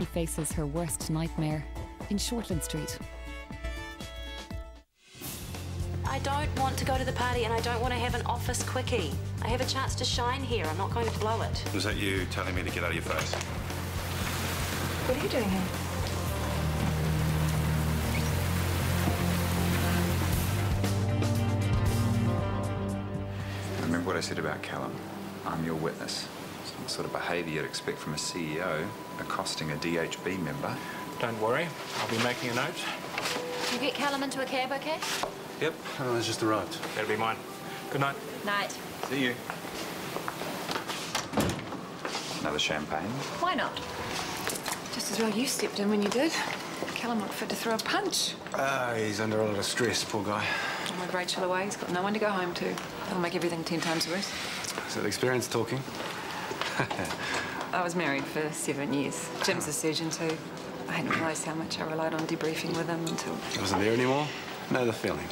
He faces her worst nightmare in Shortland Street. I don't want to go to the party and I don't want to have an office quickie. I have a chance to shine here. I'm not going to blow it. Was that you telling me to get out of your face? What are you doing here? Remember what I said about Callum? I'm your witness. Some sort of behaviour you'd expect from a CEO accosting a DHB member. Don't worry, I'll be making a note. Did you get Callum into a cab, okay? Yep, it's just arrived. That'll be mine. Good night. Night. See you. Another champagne? Why not? Just as well you stepped in when you did. Callum looked fit to throw a punch. He's under a lot of stress, poor guy. And with Rachel away, he's got no one to go home to. That'll make everything 10 times worse. Is that experience talking? I was married for 7 years. Jim's a surgeon too. I hadn't realised how much I relied on debriefing with him until... He wasn't there anymore? Know the feeling.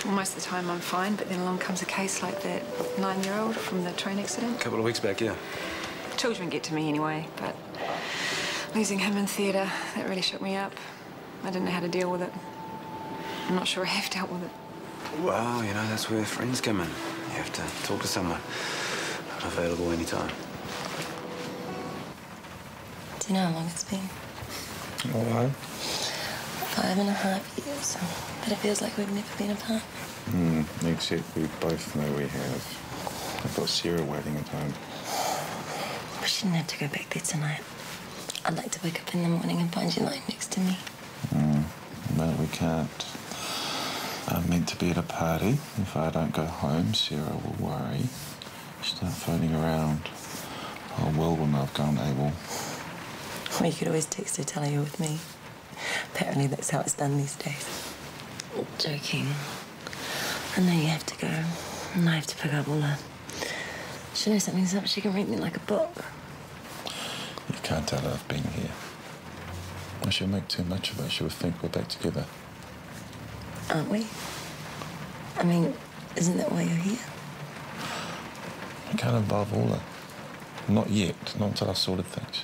Well, most of the time I'm fine, but then along comes a case like that 9-year-old from the train accident. A couple of weeks back, yeah. Children get to me anyway, but losing him in theatre, that really shook me up. I didn't know how to deal with it. I'm not sure I have dealt with it. Well, you know, that's where friends come in. You have to talk to someone. I'm available anytime. Do you know how long it's been? A while. 5.5 years. But it feels like we've never been apart. Except we both know we have. I've got Sarah waiting at home. We shouldn't have to go back there tonight. I'd like to wake up in the morning and find you lying next to me. No, we can't. I'm meant to be at a party. If I don't go home, Sarah will worry. Start phoning around. Oh, Will know I've gone AWOL. Well, you could always text her, tell her you're with me. Apparently that's how it's done these days. Joking. I know you have to go. And I have to pick up all the... She knows something's up. She can read me like a book. You can't tell her I've been here. I she'll make too much of it. She'll think we're back together. Aren't we? I mean, isn't that why you're here? I can't involve all that. Not yet. Not until I've sorted things.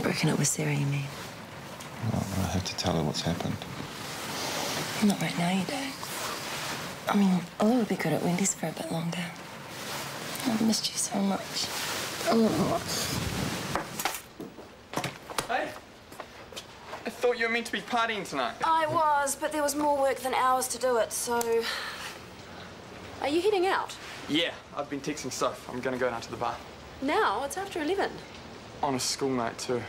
Broken up with Sarah, you mean? Well, I have to tell her what's happened. Not right now, you don't. I mean, although we'll be good at Wendy's for a bit longer. I've missed you so much. Hey, I thought you were meant to be partying tonight. I was, but there was more work than hours to do it, so... Are you heading out? Yeah, I've been texting Soph. I'm gonna go down to the bar. Now? It's after 11. On a school night, too.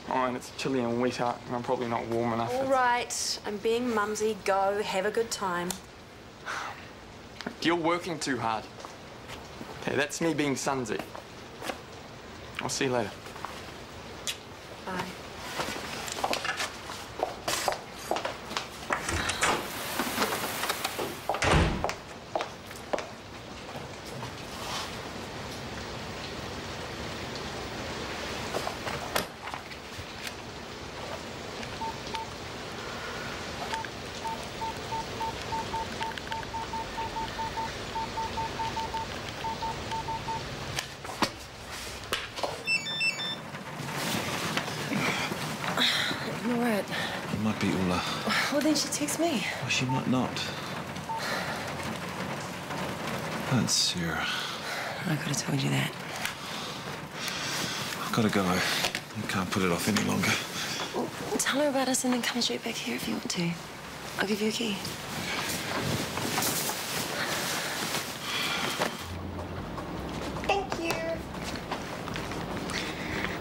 Oh, and it's chilly and wet out, and I'm probably not warm enough. All right, I'm being mumsy. Go, have a good time. You're working too hard. Okay, that's me being sunsy. I'll see you later. Bye. Ignore it. It might be Ulla. Well, then she texts me. Well, she might not. That's Sarah. I could have told you that. I've got to go. You can't put it off any longer. Well, tell her about us and then come straight back here if you want to. I'll give you a key. Thank you.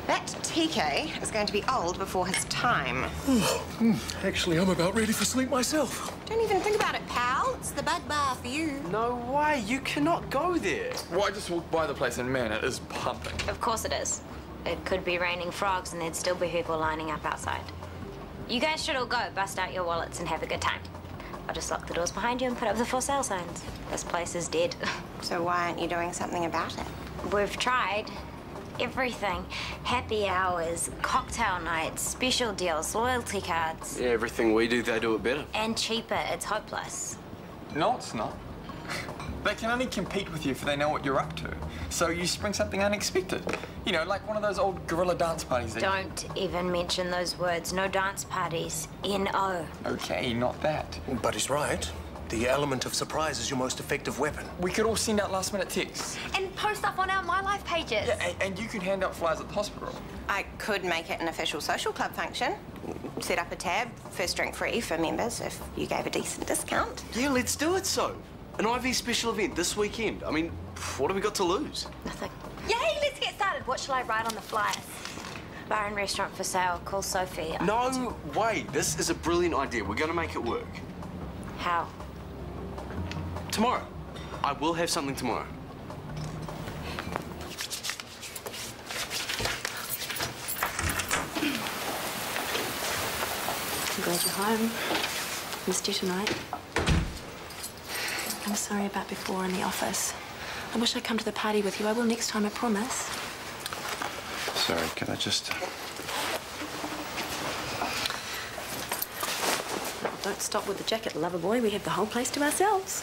That TK is going to be old before his time. Actually, I'm about ready for sleep myself. Don't even think about it, pal. It's the bad bar for you. No way, you cannot go there. Well, I just walked by the place and, man, it is pumping. Of course it is. It could be raining frogs and there'd still be people lining up outside. You guys should all go, bust out your wallets and have a good time. I'll just lock the doors behind you and put up the for sale signs. This place is dead. So why aren't you doing something about it? We've tried. Everything. Happy hours, cocktail nights, special deals, loyalty cards. Yeah, everything we do, they do it better. And cheaper. It's hopeless. No, it's not. They can only compete with you if they know what you're up to. So you spring something unexpected. You know, like one of those old guerrilla dance parties. Don't even mention those words. No dance parties. N-O. Okay, not that. But he's right. The element of surprise is your most effective weapon. We could all send out last-minute texts. And post stuff on our My Life pages. Yeah, and you could hand out flyers at the hospital. I could make it an official social club function. Set up a tab, first drink free for members if you gave a decent discount. Yeah, let's do it so. An IV special event this weekend. I mean, what have we got to lose? Nothing. Yay, let's get started. What shall I write on the flyers? Bar and restaurant for sale. Call Sophie. No way. This is a brilliant idea. We're going to make it work. How? Tomorrow. I will have something tomorrow. I'm glad you're home. Missed you tonight. I'm sorry about before in the office. I wish I'd come to the party with you. I will next time, I promise. Sorry, can I just... Don't stop with the jacket, lover boy. We have the whole place to ourselves.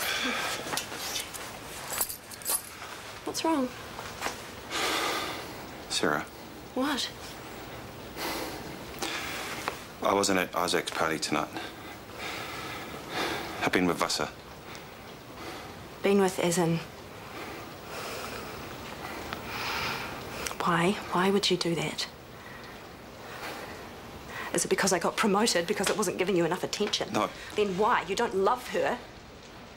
What's wrong? Sarah, What? I wasn't at Isaac's party tonight. I've been with Vasa. Been with as in... Why? Why would you do that? Is it because I got promoted because it wasn't giving you enough attention? No. Then why? You don't love her.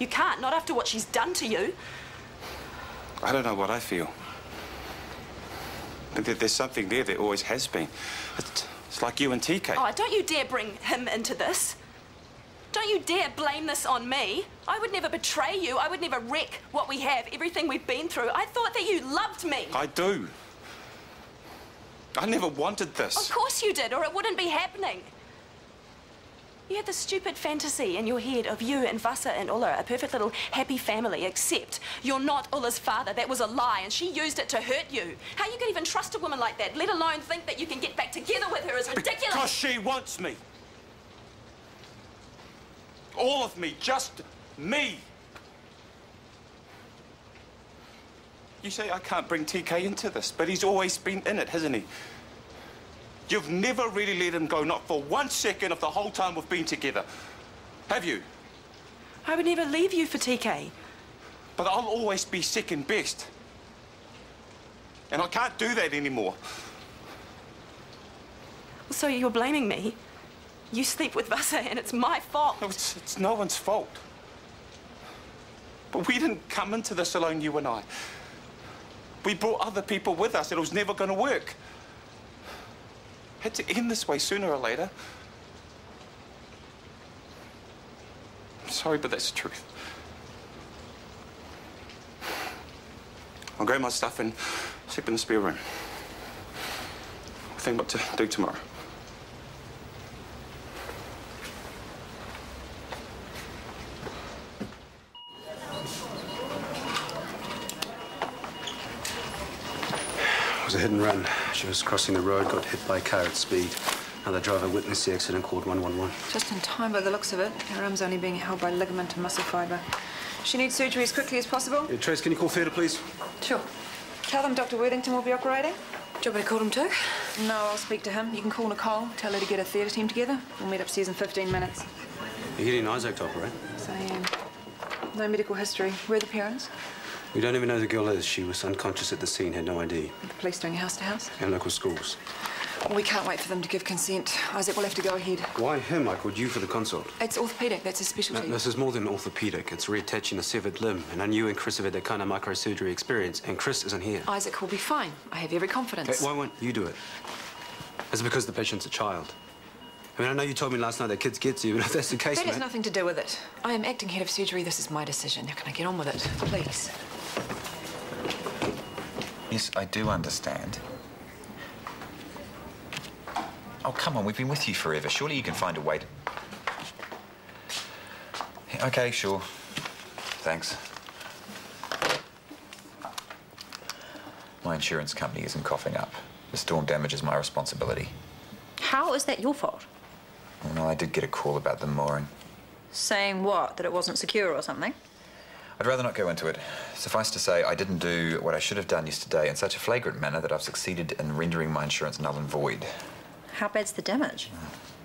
You can't, not after what she's done to you. I don't know what I feel. But there's something there that always has been. It's like you and TK. Oh, don't you dare bring him into this. Don't you dare blame this on me. I would never betray you. I would never wreck what we have, everything we've been through. I thought that you loved me. I do. I never wanted this. Of course you did, or it wouldn't be happening. You had this stupid fantasy in your head of you and Vasa and Ulla, a perfect little happy family, except you're not Ulla's father. That was a lie, and she used it to hurt you. How you can even trust a woman like that, let alone think that you can get back together with her, is ridiculous. Because she wants me. All of me, just me. You say I can't bring TK into this, but he's always been in it, hasn't he? You've never really let him go, not for 1 second of the whole time we've been together. Have you? I would never leave you for TK. But I'll always be second best. And I can't do that anymore. So you're blaming me? You sleep with Vasa and it's my fault. No, it's no one's fault. But we didn't come into this alone, you and I. We brought other people with us. It was never going to work. Had to end this way sooner or later. I'm sorry, but that's the truth. I'll grab my stuff and sleep in the spare room. I'll think what to do tomorrow. It was a hit and run. She was crossing the road, got hit by a car at speed. Another driver witnessed the accident, called 111. Just in time by the looks of it. Her arm's only being held by ligament and muscle fibre. She needs surgery as quickly as possible. Yeah, Trace, can you call theatre, please? Sure. Tell them Dr. Worthington will be operating. Do you want me to call him too? No, I'll speak to him. You can call Nicole, tell her to get a theatre team together. We'll meet upstairs in 15 minutes. You're getting Isaac to operate? So, no medical history. Where are the parents? We don't even know who the girl is. She was unconscious at the scene, had no ID. Are the police doing house to house? And local schools. Well, we can't wait for them to give consent. Isaac will have to go ahead. Why him? I called you for the consult. It's orthopaedic. That's his specialty. No, this is more than orthopaedic. It's reattaching a severed limb. And I knew and Chris have had that kind of microsurgery experience, and Chris isn't here. Isaac will be fine. I have every confidence. Okay, why won't you do it? Is it because the patient's a child? I mean, I know you told me last night that kids get to you, but if that's the case, That has nothing to do with it. I am acting head of surgery. This is my decision. Now, can I get on with it, please? Yes, I do understand. Oh, come on, we've been with you forever. Surely you can find a way to... OK, sure. Thanks. My insurance company isn't coughing up. The storm damage is my responsibility. How is that your fault? Oh, no, I did get a call about the mooring. Saying what? That it wasn't secure or something? I'd rather not go into it. Suffice to say, I didn't do what I should have done yesterday in such a flagrant manner that I've succeeded in rendering my insurance null and void. How bad's the damage?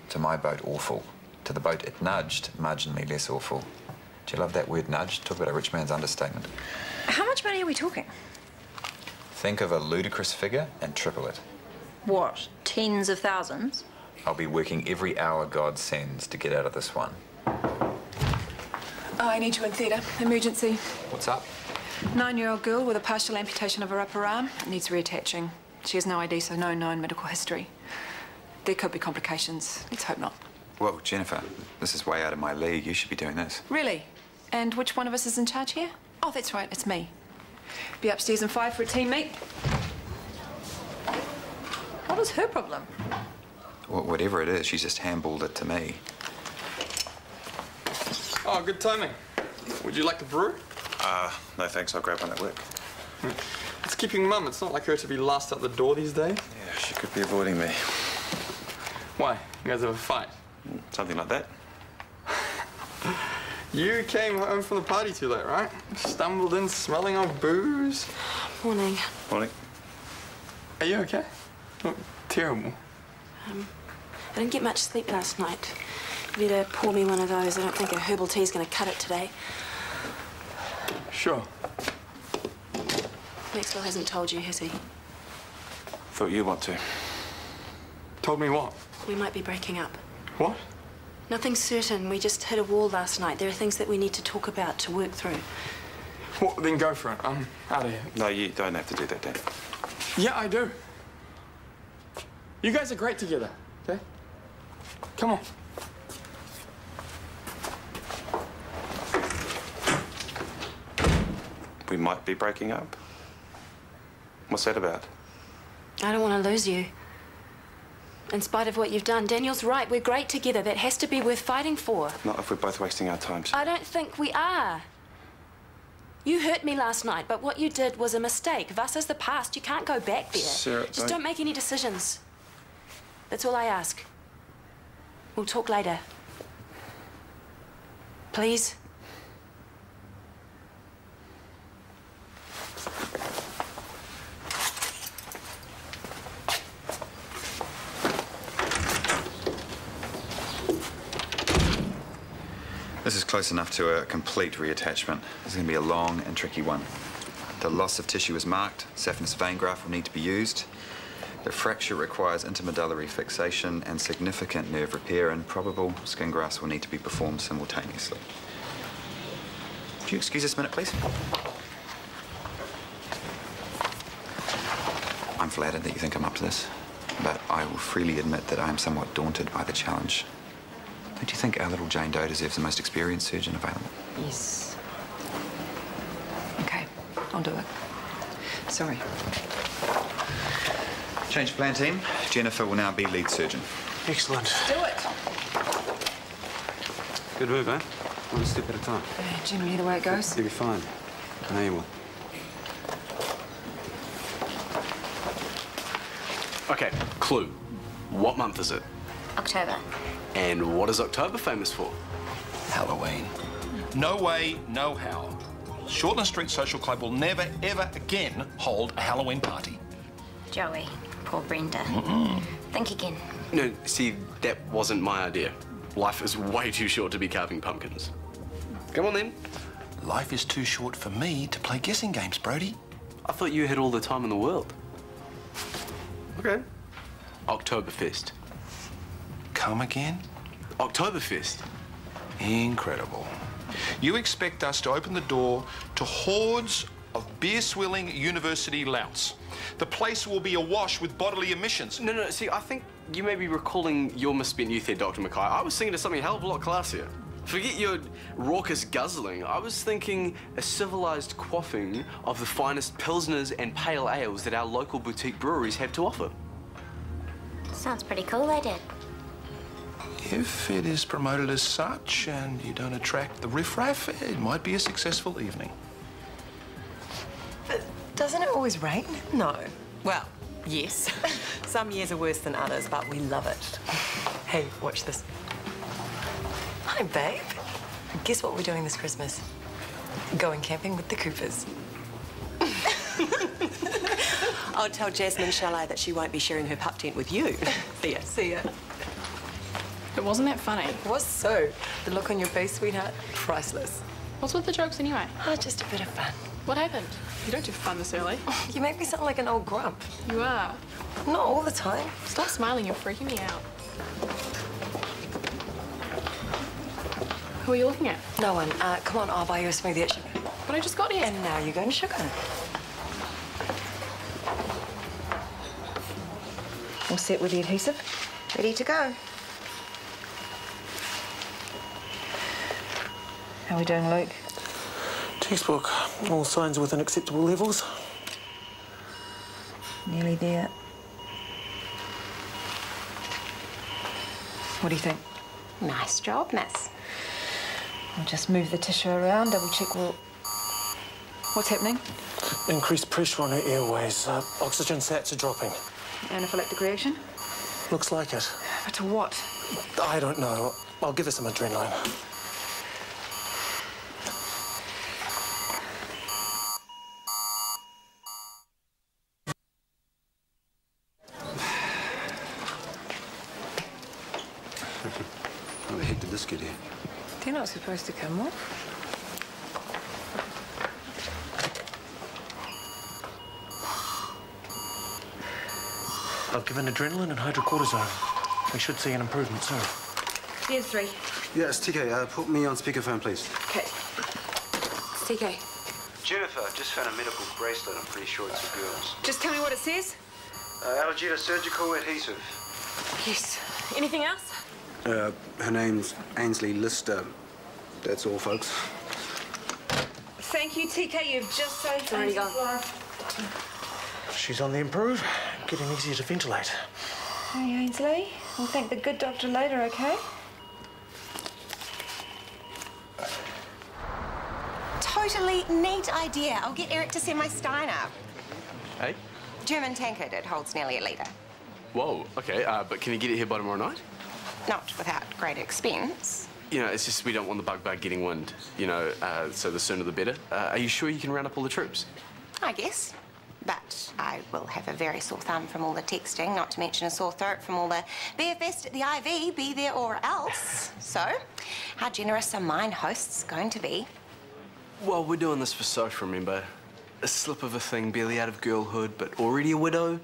To my boat, awful. To the boat it nudged, marginally less awful. Do you love that word nudge? Talk about a rich man's understatement. How much money are we talking? Think of a ludicrous figure and triple it. What, tens of thousands? I'll be working every hour God sends to get out of this one. I need you in theatre. Emergency. What's up? 9-year-old girl with a partial amputation of her upper arm. Needs reattaching. She has no ID, so no known medical history. There could be complications. Let's hope not. Whoa, Jennifer, this is way out of my league. You should be doing this. Really? And which one of us is in charge here? Oh, that's right, it's me. Be upstairs in 5 for a team meet. What was her problem? Well, whatever it is, she's just handballed it to me. Oh, good timing. Would you like to brew? No thanks, I'll grab one at work. It's keeping Mum. It's not like her to be last out the door these days. Yeah, she could be avoiding me. Why? You guys have a fight? Something like that. You came home from the party too late, right? Stumbled in smelling of booze. Morning. Morning. Are you okay? Look terrible. I didn't get much sleep last night. You better pour me one of those. I don't think a herbal tea's going to cut it today. Sure. Maxwell hasn't told you, has he? Thought you'd want to. Told me what? We might be breaking up. What? Nothing's certain. We just hit a wall last night. There are things that we need to talk about, to work through. Well, then go for it. I'm out of here. No, you don't have to do that, Dan. Yeah, I do. You guys are great together, okay? Come on. We might be breaking up. What's that about? I don't want to lose you. In spite of what you've done, Daniel's right. We're great together. That has to be worth fighting for. Not if we're both wasting our time. I don't think we are. You hurt me last night, but what you did was a mistake. Vassa's the past. You can't go back there. Sarah, just don't make any decisions. That's all I ask. We'll talk later. Please? This is close enough to a complete reattachment. This is going to be a long and tricky one. The loss of tissue is marked. Saphenous vein graft will need to be used. The fracture requires intermedullary fixation and significant nerve repair, and probable skin grafts will need to be performed simultaneously. Would you excuse us a minute, please? I'm flattered that you think I'm up to this, but I will freely admit that I am somewhat daunted by the challenge. Don't you think our little Jane Doe deserves the most experienced surgeon available? Yes. Okay, I'll do it. Sorry. Change plan, team. Jennifer will now be lead surgeon. Excellent. Do it. Good move, eh? One step at a time. Yeah, generally the way it goes. You'll be fine. I know you will. Okay, clue. What month is it? October. And what is October famous for? Halloween. No way, no how. Shortland Street Social Club will never, ever again hold a Halloween party. Joey, poor Brenda. Think again. No, see, that wasn't my idea. Life is way too short to be carving pumpkins. Come on, then. Life is too short for me to play guessing games, Brody. I thought you had all the time in the world. Okay. Oktoberfest. Come again? Oktoberfest. Incredible. You expect us to open the door to hordes of beer-swilling university louts. The place will be awash with bodily emissions. No, see, I think you may be recalling your misspent youth there, Dr. Mackay. I was thinking of something a hell of a lot classier. Forget your raucous guzzling. I was thinking a civilized quaffing of the finest pilsners and pale ales that our local boutique breweries have to offer. Sounds pretty cool, they did. If it is promoted as such and you don't attract the riffraff, it might be a successful evening. But doesn't it always rain? No. Well, yes. Some years are worse than others, but we love it. Hey, watch this. Hi, babe. Guess what we're doing this Christmas? Going camping with the Coopers. I'll tell Jasmine, shall I, that she won't be sharing her pup tent with you. See ya. See ya. It wasn't that funny. It was so. The look on your face, sweetheart, priceless. What's with the jokes anyway? Oh, just a bit of fun. What happened? You don't do fun this early. You make me sound like an old grump. You are. Not all the time. Stop smiling, you're freaking me out. Who are you looking at? No one. Come on, I'll buy you a smoothie at Sugar. But I just got here. And now you're going to Sugar. All set with the adhesive? Ready to go. How are we doing, Luke? Textbook. All signs within acceptable levels. Nearly there. What do you think? Nice job, miss. I'll just move the tissue around, double check what's happening? Increased pressure on her airways. Oxygen sats are dropping. Anaphylactic reaction? Looks like it. But to what? I don't know. I'll give her some adrenaline. How the heck did this get here? They're not supposed to come off. I've given adrenaline and hydrocortisone. We should see an improvement soon. Here's 3. Yeah, it's TK. Put me on speakerphone, please. Okay. It's TK. Jennifer, I've just found a medical bracelet. I'm pretty sure it's for girls. Just tell me what it says. Algeta surgical adhesive. Yes. Anything else? Her name's Ainsley Lister. That's all, folks. Thank you, TK. You've just saved already gone. She's on the improve. Getting easier to ventilate. Hey, Ainsley. We'll thank the good doctor later, okay? Totally neat idea. I'll get Eric to send my stein up. Hey? German tankard. It holds nearly a litre. Whoa, okay, but can you get it here by tomorrow night? Not without great expense. You know, it's just we don't want the bug getting wind, you know, so the sooner the better. Are you sure you can round up all the troops? I guess. But I will have a very sore thumb from all the texting, not to mention a sore throat from all the BFest at the IV, be there or else. So, how generous are mine hosts going to be? Well, we're doing this for Soph, remember? A slip of a thing, barely out of girlhood, but already a widow,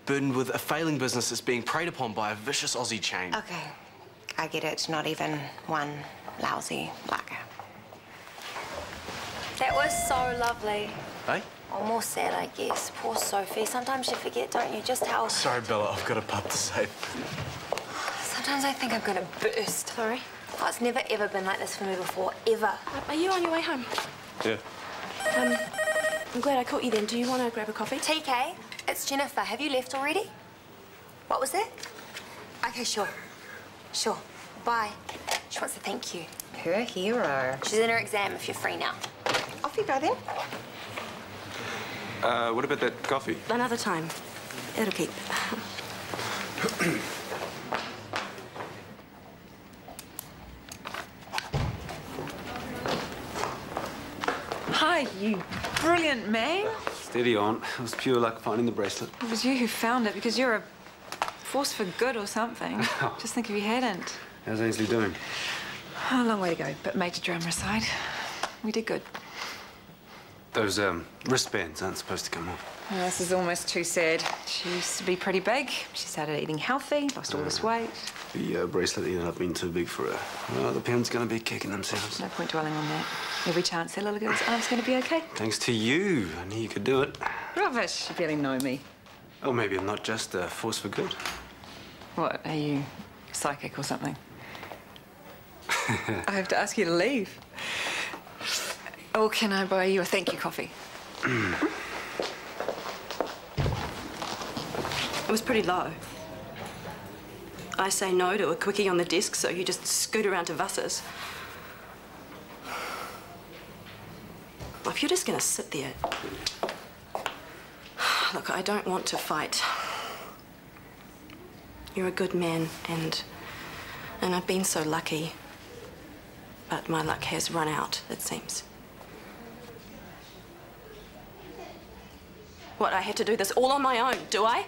burdened with a failing business that's being preyed upon by a vicious Aussie chain. Okay, I get it. Not even one lousy lager. That was so lovely. Hey? Or more sad, I guess. Poor Sophie. Sometimes you forget, don't you, just how... Sorry, Bella, I've got a pup to save. Sometimes I think I'm gonna burst. Sorry? Oh, it's never, ever been like this for me before, ever. Are you on your way home? Yeah. I'm glad I caught you then. Do you want to grab a coffee? TK, it's Jennifer. Have you left already? What was that? Okay, sure. Sure. Bye. She wants to thank you. Her hero. She's in her exam if you're free now. Off you go then. What about that coffee? Another time. It'll keep. Hi, you brilliant man. Steady on. It was pure luck finding the bracelet. It was you who found it because you're a force for good or something. Just think if you hadn't. How's Ainsley doing? Oh, a long way to go, but major drama aside, we did good. Those wristbands aren't supposed to come off. Oh, this is almost too sad. She used to be pretty big. She started eating healthy, lost all this weight. The bracelet ended up being too big for her. Well, the pound's going to be kicking themselves. No point dwelling on that. Every chance that little girl's arm's going to be okay. Thanks to you. I knew you could do it. Rubbish. You barely know me. Oh, maybe I'm not just a force for good. What, are you psychic or something? I have to ask you to leave. Or can I buy you a thank you coffee? It was pretty low. I say no to a quickie on the desk, so you just scoot around to Vass's. Well, if you're just going to sit there... Look, I don't want to fight. You're a good man, and I've been so lucky. But my luck has run out, it seems. What, I had to do this all on my own, do I?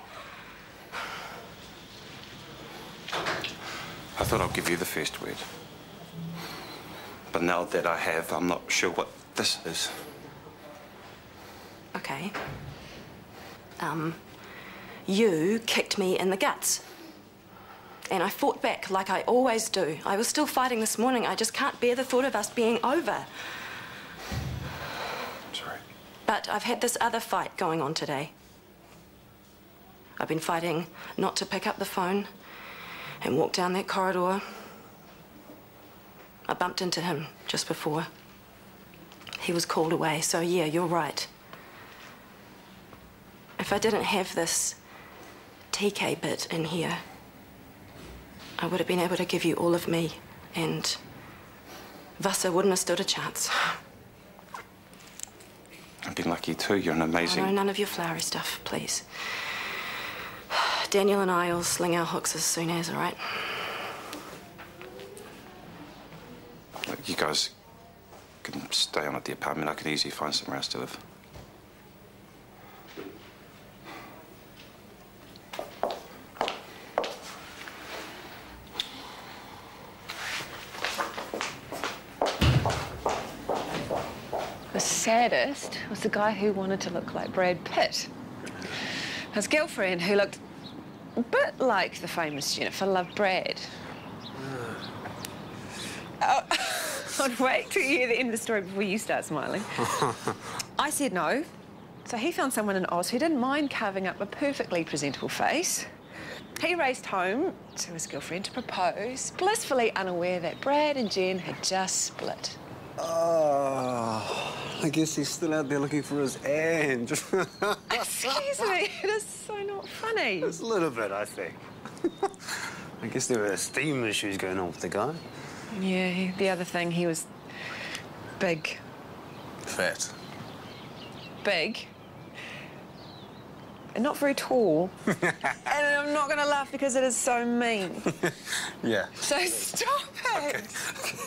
I thought I'd give you the first word. But now that I have, I'm not sure what this is. Okay. You kicked me in the guts. And I fought back like I always do. I was still fighting this morning. I just can't bear the thought of us being over. Sorry. But I've had this other fight going on today. I've been fighting not to pick up the phone and walk down that corridor. I bumped into him just before. He was called away, so yeah, you're right. If I didn't have this TK bit in here, I would have been able to give you all of me, and Vasa wouldn't have stood a chance. I've been lucky too. You're an amazing... Oh, no, none of your flowery stuff, please. Daniel and I will sling our hooks as soon as, all right? Look, you guys can stay on at the apartment. I could easily find somewhere else to live. The saddest was the guy who wanted to look like Brad Pitt. His girlfriend, who looked a bit like the famous Jennifer, loved Brad. Oh, I'd wait till you hear the end of the story before you start smiling. I said no. So he found someone in Oz who didn't mind carving up a perfectly presentable face. He raced home to his girlfriend to propose, blissfully unaware that Brad and Jen had just split. Oh, I guess he's still out there looking for his Ange. Excuse me, it is so not funny. Just a little bit, I think. I guess there were esteem issues going on with the guy. Yeah, the other thing, he was big. Fat. Big. And not very tall. And I'm not going to laugh because it is so mean. Yeah. So stop it. Okay.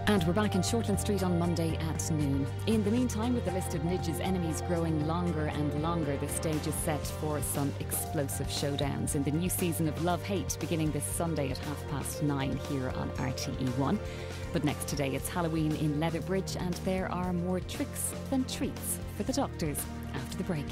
And we're back in Shortland Street on Monday at noon. In the meantime, with the list of Nidge's enemies growing longer and longer, the stage is set for some explosive showdowns in the new season of Love Hate, beginning this Sunday at 9:30 here on RTE1. But next today, it's Halloween in Leatherbridge, and there are more tricks than treats for the doctors after the break.